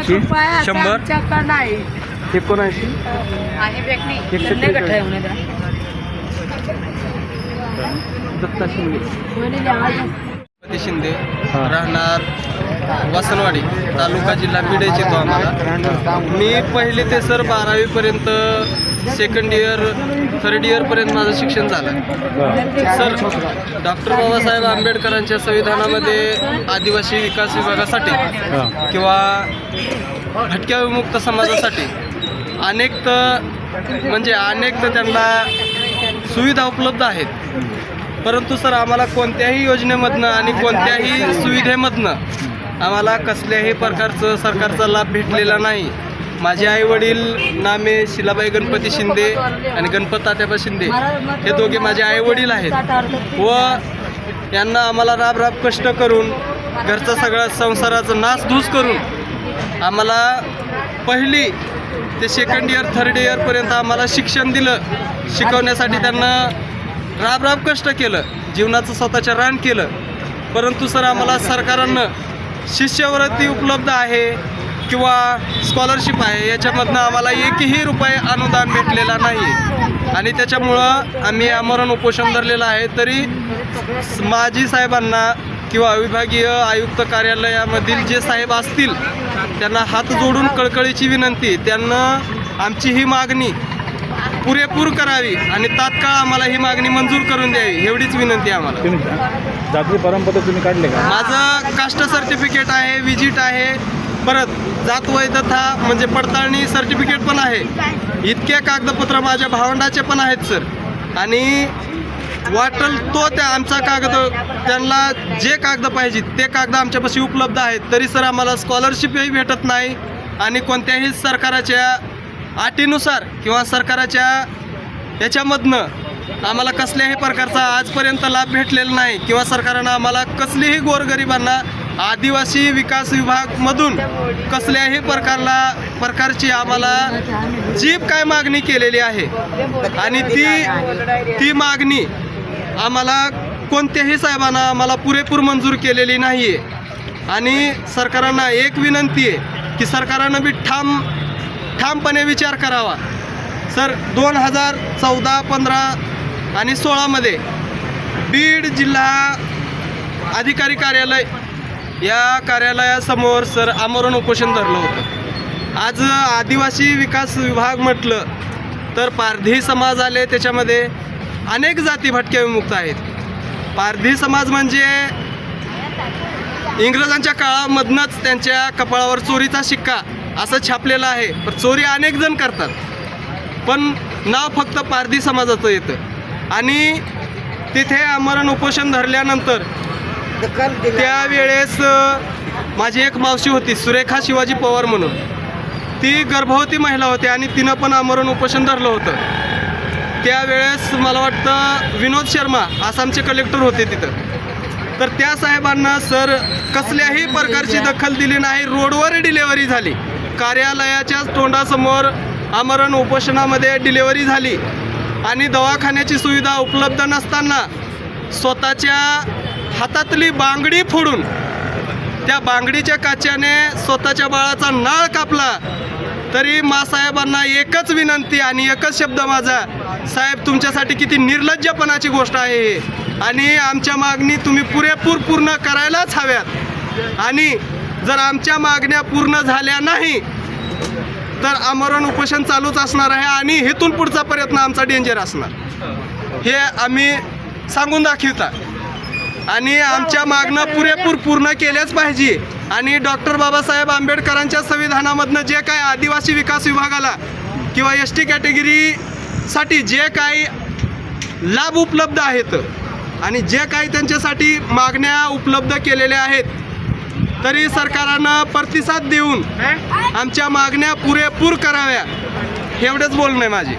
किती? 100 79 दत्ता शिंदे शिंदे हां. राहणार वासनवाडी तालुका जिल्हा बीड येतो आम्हाला. मी पहिले ते सर 12वी पर्यंत सेकंड इयर थर्ड इयरपर्यंत माझं शिक्षण झालं. सर डॉक्टर बाबासाहेब आंबेडकरांच्या संविधानामध्ये आदिवासी विकास विभागासाठी किंवा भटक्या विमुक्त समाजासाठी अनेक त्यांना सुविधा उपलब्ध आहेत. परंतु सर आम्हाला कोणत्याही योजनेमधनं आणि कोणत्याही सुविधेमधनं आम्हाला कसल्याही प्रकारचं सरकारचा लाभ भेटलेला नाही. माझे आईवडील नामे शिलाबाई गणपती शिंदे आणि गणपत तात्याबा शिंदे हे दोघे माझे आईवडील आहेत व यांना आम्हाला राब कष्ट करून घरचा सगळा संसाराचं नासधूस करून आम्हाला पहिली ते सेकंड इयर थर्ड इयरपर्यंत आम्हाला शिक्षण दिलं. शिकवण्यासाठी त्यांना राब कष्ट केलं, जीवनाचं स्वतःच्या रान केलं. परंतु सर आम्हाला सरकारनं शिष्यवृत्ती उपलब्ध आहे किंवा स्कॉलरशिप आहे याच्यामधनं आम्हाला एकही रुपये अनुदान भेटलेला नाही आणि त्याच्यामुळं आम्ही आमरण उपोषण धरलेलं आहे. तरी माजी साहेबांना किंवा विभागीय आयुक्त कार्यालयामधील जे साहेब असतील त्यांना हात जोडून कळकळीची विनंती, त्यांना आमची ही मागणी पुरेपूर करावी आणि तात्काळ आम्हाला ही मागणी मंजूर करून द्यावी एवढीच विनंती आहे आम्हाला. जाती परमपत्र तुम्ही काढले का? माझं कास्ट सर्टिफिकेट आहे, विजिट आहे, परत जात वैधता म्हणजे पडताळणी सर्टिफिकेट पण आहे. इतके कागदपत्र माझ्या भावंडाचे पण आहेत सर. आणि वाटल तो त्या आमचा कागद, त्यांना जे कागद पाहिजे ते कागद आमच्यापाशी उपलब्ध आहेत. तरी सर आम्हाला स्कॉलरशिपही भेटत नाही आणि कोणत्याही सरकाराच्या अटीनुसार किंवा सरकाराच्या याच्यामधनं आम्हाला कसल्याही प्रकारचा आजपर्यंत लाभ भेटलेला नाही किंवा सरकारनं आम्हाला कसलीही गोरगरिबांना आदिवासी विकास विभागमधून कसल्याही प्रकारची आम्हाला जी काय मागणी केलेली आहे आणि ती मागणी आम्हाला कोणत्याही साहेबांना आम्हाला पुरेपूर मंजूर केलेली नाही आहे. आणि सरकारांना एक विनंती आहे की सरकारानं बी ठामपणे विचार करावा. सर 2014, 15 आणि 16मध्ये बीड जिल्हा अधिकारी कार्यालय या कार्यालयासमोर सर आमरण उपोषण धरलं होतं. आज आदिवासी विकास विभाग म्हटलं तर पारधी समाज आले, त्याच्यामध्ये अनेक जाती भटक्या विमुक्त आहेत. पारधी समाज म्हणजे इंग्रजांच्या काळामधनंच त्यांच्या कपाळावर चोरीचा शिक्का असं छापलेलं आहे. पण चोरी अनेक जण करतात, पण नाव फक्त पारधी समाजाचं येतं. आणि तिथे आमरण उपोषण धरल्यानंतर त्यावेळेस माझी एक मावशी होती सुरेखा शिवाजी पवार म्हणून, ती गर्भवती महिला होती आणि तिनं पण आमरण उपोषण धरलं होतं. त्यावेळेस मला वाटतं विनोद शर्मा आसामचे कलेक्टर होते तिथं. तर त्या साहेबांना सर कसल्याही प्रकारची दखल दिली नाही. रोडवर डिलेवरी झाली, कार्यालयाच्या तोंडासमोर आमरण उपोषणामध्ये डिलेवरी झाली आणि दवाखान्याची सुविधा उपलब्ध नसताना स्वतःच्या हातातली बांगडी फोडून त्या बांगडीच्या काच्याने स्वतःच्या बाळाचा नाळ कापला. तरी मासाहेबांना एकच विनंती आणि एकच शब्द माझा, साहेब तुमच्यासाठी किती निर्लज्जपणाची गोष्ट आहे आणि आमच्या मागणी तुम्ही पुरेपूर पूर्ण करायलाच हव्यात. आणि जर आमच्या मागण्या पूर्ण झाल्या नाही तर आमरण उपोषण चालूच असणार आहे आणि हेतून पुढचा प्रयत्न आमचा डेंजर असणार, हे आम्ही सांगून दाखवता. आणि आमच्या मागण्या पुरेपूर पूर्ण केल्याच पाहिजे. आणि डॉक्टर बाबासाहेब आंबेडकरांच्या संविधानामधनं जे काय आदिवासी विकास विभागाला किंवा ST कॅटेगरीसाठी जे काही लाभ उपलब्ध आहेत आणि जे काही त्यांच्यासाठी मागण्या उपलब्ध केलेल्या आहेत, तरी सरकारनं प्रतिसाद देऊन आमच्या मागण्या पुरेपूर कराव्या एवढंच बोलणं आहे माझी.